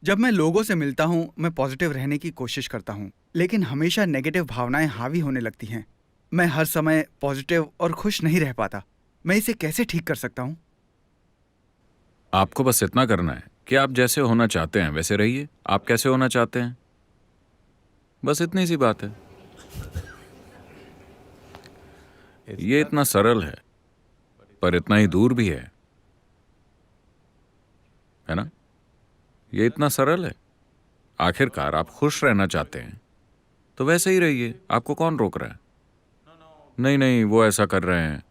जब मैं लोगों से मिलता हूँ, मैं पॉजिटिव रहने की कोशिश करता हूँ, लेकिन हमेशा नेगेटिव भावनाएं हावी होने लगती हैं। मैं हर समय पॉजिटिव और खुश नहीं रह पाता। मैं इसे कैसे ठीक कर सकता हूँ? आपको बस इतना करना है कि आप जैसे होना चाहते हैं वैसे रहिए। आप कैसे होना चाहते हैं, बस इतनी सी बात है। ये इतना सरल है, पर इतना ही दूर भी है ना? ये इतना सरल है। आखिरकार आप खुश रहना चाहते हैं तो वैसे ही रहिए। आपको कौन रोक रहा है? नहीं नहीं, वो ऐसा कर रहे हैं।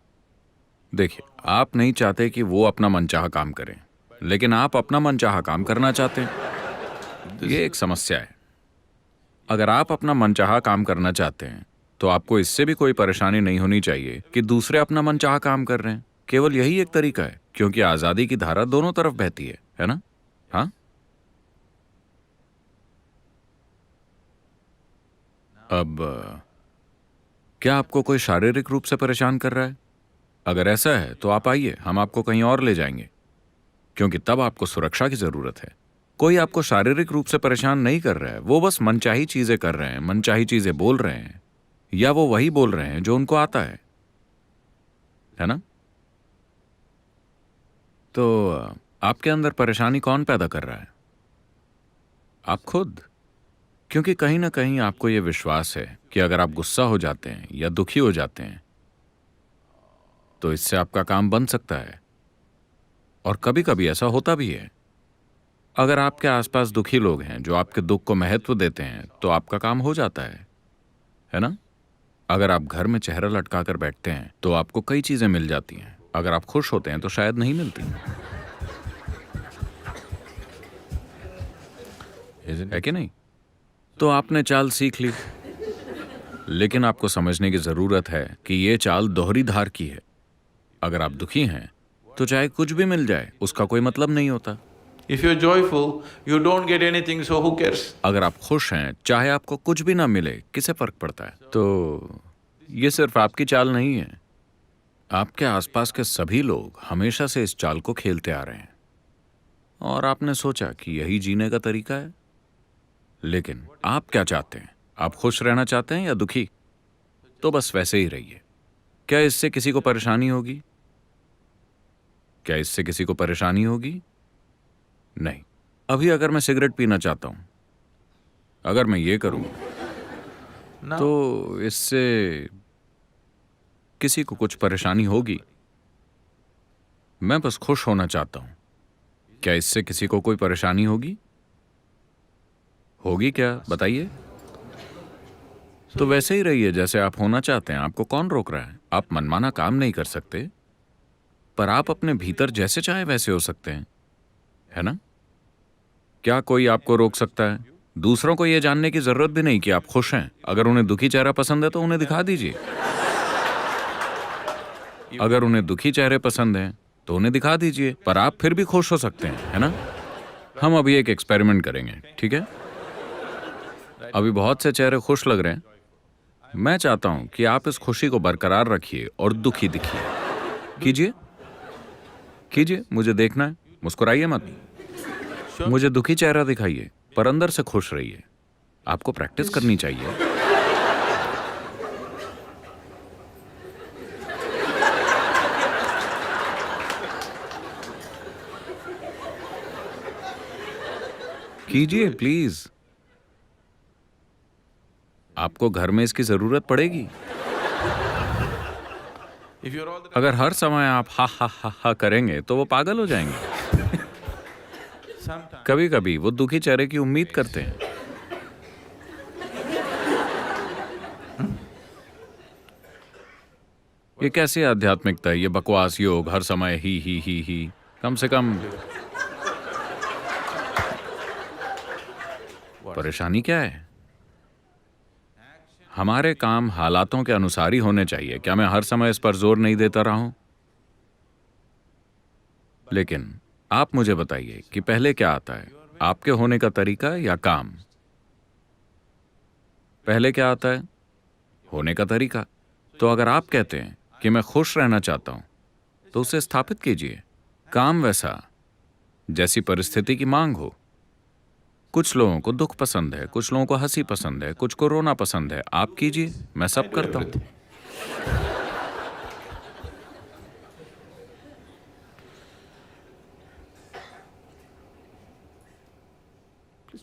देखिए, आप नहीं चाहते कि वो अपना मनचाहा काम करें, लेकिन आप अपना मनचाहा काम करना चाहते हैं। ये एक समस्या है। अगर आप अपना मनचाहा काम करना चाहते हैं तो आपको इससे भी कोई परेशानी नहीं होनी चाहिए कि दूसरे अपना मनचाहा काम कर रहे हैं। केवल यही एक तरीका है, क्योंकि आजादी की धारा दोनों तरफ बहती है ना? हाँ। अब क्या आपको कोई शारीरिक रूप से परेशान कर रहा है? अगर ऐसा है तो आप आइए, हम आपको कहीं और ले जाएंगे, क्योंकि तब आपको सुरक्षा की जरूरत है। कोई आपको शारीरिक रूप से परेशान नहीं कर रहा है, वो बस मनचाही चीजें कर रहे हैं, मनचाही चीजें बोल रहे हैं, या वो वही बोल रहे हैं जो उनको आता है ना? तो आपके अंदर परेशानी कौन पैदा कर रहा है? आप खुद। क्योंकि कहीं ना कहीं आपको यह विश्वास है कि अगर आप गुस्सा हो जाते हैं या दुखी हो जाते हैं तो इससे आपका काम बन सकता है, और कभी कभी ऐसा होता भी है। अगर आपके आसपास दुखी लोग हैं जो आपके दुख को महत्व देते हैं तो आपका काम हो जाता है ना? अगर आप घर में चेहरा लटका कर बैठते हैं तो आपको कई चीजें मिल जाती हैं। अगर आप खुश होते हैं तो शायद नहीं मिलती, है कि नहीं? तो आपने चाल सीख ली, लेकिन आपको समझने की जरूरत है कि यह चाल दोहरी धार की है। अगर आप दुखी हैं तो चाहे कुछ भी मिल जाए उसका कोई मतलब नहीं होता। If you're joyful, you don't get anything, so who cares? अगर आप खुश हैं, चाहे आपको कुछ भी ना मिले, किसे फर्क पड़ता है? तो ये सिर्फ आपकी चाल नहीं है। आपके आसपास के सभी लोग हमेशा से इस चाल को खेलते आ रहे हैं, और आपने सोचा कि यही जीने का तरीका है। लेकिन आप क्या चाहते हैं? आप खुश रहना चाहते हैं या दुखी? तो बस वैसे ही रहिए। क्या इससे किसी को परेशानी होगी? क्या इससे किसी को परेशानी होगी? नहीं। अभी अगर मैं सिगरेट पीना चाहता हूं, अगर मैं ये करूं No. तो इससे किसी को कुछ परेशानी होगी? मैं बस खुश होना चाहता हूं। क्या इससे किसी को कोई परेशानी होगी? होगी क्या, बताइए? तो वैसे ही रहिए जैसे आप होना चाहते हैं। आपको कौन रोक रहा है? आप मनमाना काम नहीं कर सकते, पर आप अपने भीतर जैसे चाहे वैसे हो सकते हैं, है ना? क्या कोई आपको रोक सकता है? दूसरों को यह जानने की जरूरत भी नहीं कि आप खुश हैं। अगर उन्हें दुखी चेहरा पसंद है तो उन्हें दिखा दीजिए। अगर उन्हें दुखी चेहरे पसंद हैं तो उन्हें दिखा दीजिए, पर आप फिर भी खुश हो सकते हैं, है ना? हम अभी एक एक्सपेरिमेंट करेंगे, ठीक है? अभी बहुत से चेहरे खुश लग रहे हैं। मैं चाहता हूं कि आप इस खुशी को बरकरार रखिए और दुखी दिखिए। कीजिए, कीजिए, मुझे देखना है। मुस्कुराइए मत, मुझे दुखी चेहरा दिखाइए, पर अंदर से खुश रहिए। आपको प्रैक्टिस करनी चाहिए। कीजिए प्लीज। आपको घर में इसकी जरूरत पड़ेगी। If you're all the अगर हर समय आप हा हा हा हा करेंगे तो वो पागल हो जाएंगे। sometimes कभी कभी वो दुखी चेहरे की उम्मीद करते हैं। ये कैसी आध्यात्मिकता है? ये बकवास योग, हर समय ही। कम से कम परेशानी क्या है? हमारे काम हालातों के अनुसार ही होने चाहिए। क्या मैं हर समय इस पर जोर नहीं देता रहा हूं? लेकिन आप मुझे बताइए कि पहले क्या आता है, आपके होने का तरीका या काम? पहले क्या आता है? होने का तरीका। तो अगर आप कहते हैं कि मैं खुश रहना चाहता हूं तो उसे स्थापित कीजिए। काम वैसा जैसी परिस्थिति की मांग हो। कुछ लोगों को दुख पसंद है, कुछ लोगों को हंसी पसंद है, कुछ को रोना पसंद है। आप कीजिए, मैं सब करता हूं।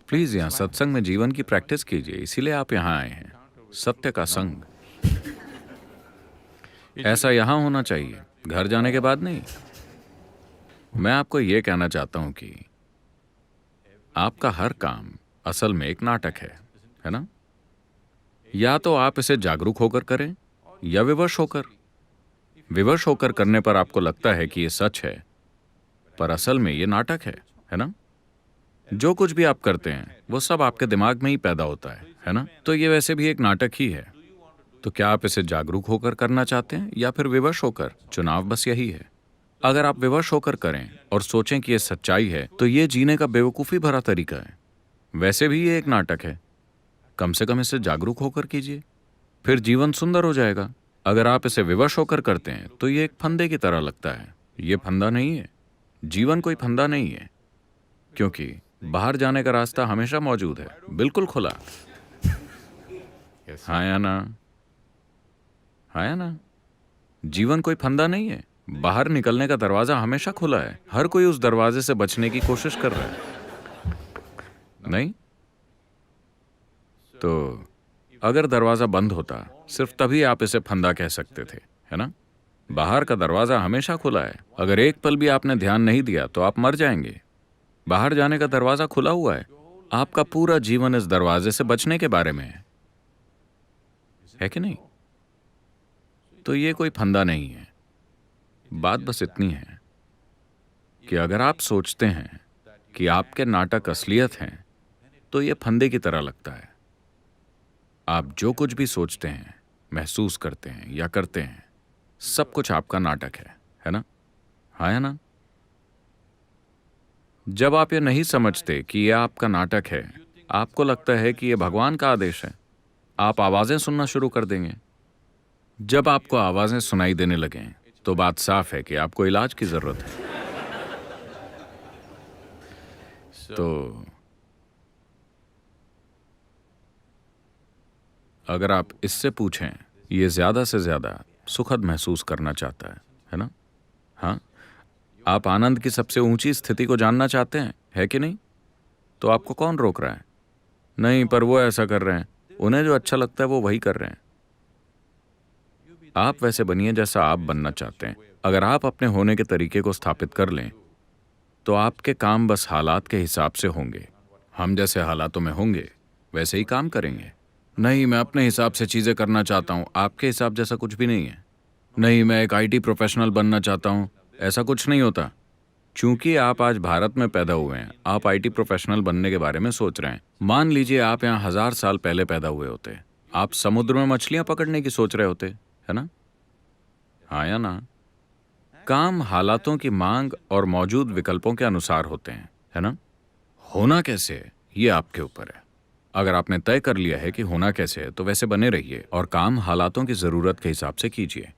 प्लीज यहाँ सत्संग में जीवन की प्रैक्टिस कीजिए, इसीलिए आप यहाँ आए हैं। सत्य का संग ऐसा यहाँ होना चाहिए, घर जाने के बाद नहीं। मैं आपको ये कहना चाहता हूं कि आपका हर काम असल में एक नाटक है ना? या तो आप इसे जागरूक होकर करें या विवश होकर। विवश होकर करने पर आपको लगता है कि ये सच है, पर असल में ये नाटक है ना? जो कुछ भी आप करते हैं वो सब आपके दिमाग में ही पैदा होता है ना? तो ये वैसे भी एक नाटक ही है। तो क्या आप इसे जागरूक होकर करना चाहते हैं या फिर विवश होकर? चुनाव बस यही है। अगर आप विवश होकर करें और सोचें कि ये सच्चाई है, तो ये जीने का बेवकूफ़ी भरा तरीका है। वैसे भी ये एक नाटक है। कम से कम इसे जागरूक होकर कीजिए, फिर जीवन सुंदर हो जाएगा। अगर आप इसे विवश होकर करते हैं तो ये एक फंदे की तरह लगता है। ये फंदा नहीं है, जीवन कोई फंदा नहीं है, क्योंकि बाहर जाने का रास्ता हमेशा मौजूद है, बिल्कुल खुला। हाँ या ना? हाँ या ना? जीवन कोई फंदा नहीं है, बाहर निकलने का दरवाजा हमेशा खुला है। हर कोई उस दरवाजे से बचने की कोशिश कर रहा है, नहीं? तो अगर दरवाजा बंद होता, सिर्फ तभी आप इसे फंदा कह सकते थे, है ना? बाहर का दरवाजा हमेशा खुला है। अगर एक पल भी आपने ध्यान नहीं दिया तो आप मर जाएंगे। बाहर जाने का दरवाजा खुला हुआ है। आपका पूरा जीवन इस दरवाजे से बचने के बारे में है कि नहीं? तो ये कोई फंदा नहीं है। बात बस इतनी है कि अगर आप सोचते हैं कि आपके नाटक असलियत हैं, तो ये फंदे की तरह लगता है। आप जो कुछ भी सोचते हैं, महसूस करते हैं या करते हैं, सब कुछ आपका नाटक है ना? हाँ या ना? जब आप ये नहीं समझते कि ये आपका नाटक है, आपको लगता है कि ये भगवान का आदेश है, आप आवाजें सुनना शुरू कर देंगे। जब आपको आवाजें सुनाई देने लगें, तो बात साफ है कि आपको इलाज की जरूरत है। तो अगर आप इससे पूछें, ये ज्यादा से ज्यादा सुखद महसूस करना चाहता है ना? हाँ, आप आनंद की सबसे ऊंची स्थिति को जानना चाहते हैं, है कि नहीं? तो आपको कौन रोक रहा है? नहीं, पर वो ऐसा कर रहे हैं, उन्हें जो अच्छा लगता है वो वही कर रहे हैं। आप वैसे बनिए जैसा आप बनना चाहते हैं। अगर आप अपने होने के तरीके को स्थापित कर लें, तो आपके काम बस हालात के हिसाब से होंगे। हम जैसे हालातों में होंगे, वैसे ही काम करेंगे। नहीं, मैं अपने हिसाब से चीजें करना चाहता हूं, आपके हिसाब जैसा कुछ भी नहीं है। नहीं, मैं एक IT प्रोफेशनल बनना चाहता हूं, ऐसा कुछ नहीं होता। चूंकि आप आज भारत में पैदा हुए हैं, आप IT प्रोफेशनल बनने के बारे में सोच रहे हैं। मान लीजिए आप यहाँ 1000 साल पहले पैदा हुए होते, आप समुद्र में मछलियां पकड़ने की सोच रहे होते, है ना? हाँ या ना? काम हालातों की मांग और मौजूद विकल्पों के अनुसार होते हैं, है ना? होना कैसे है, ये आपके ऊपर है। अगर आपने तय कर लिया है कि होना कैसे है, तो वैसे बने रहिए और काम हालातों की जरूरत के हिसाब से कीजिए।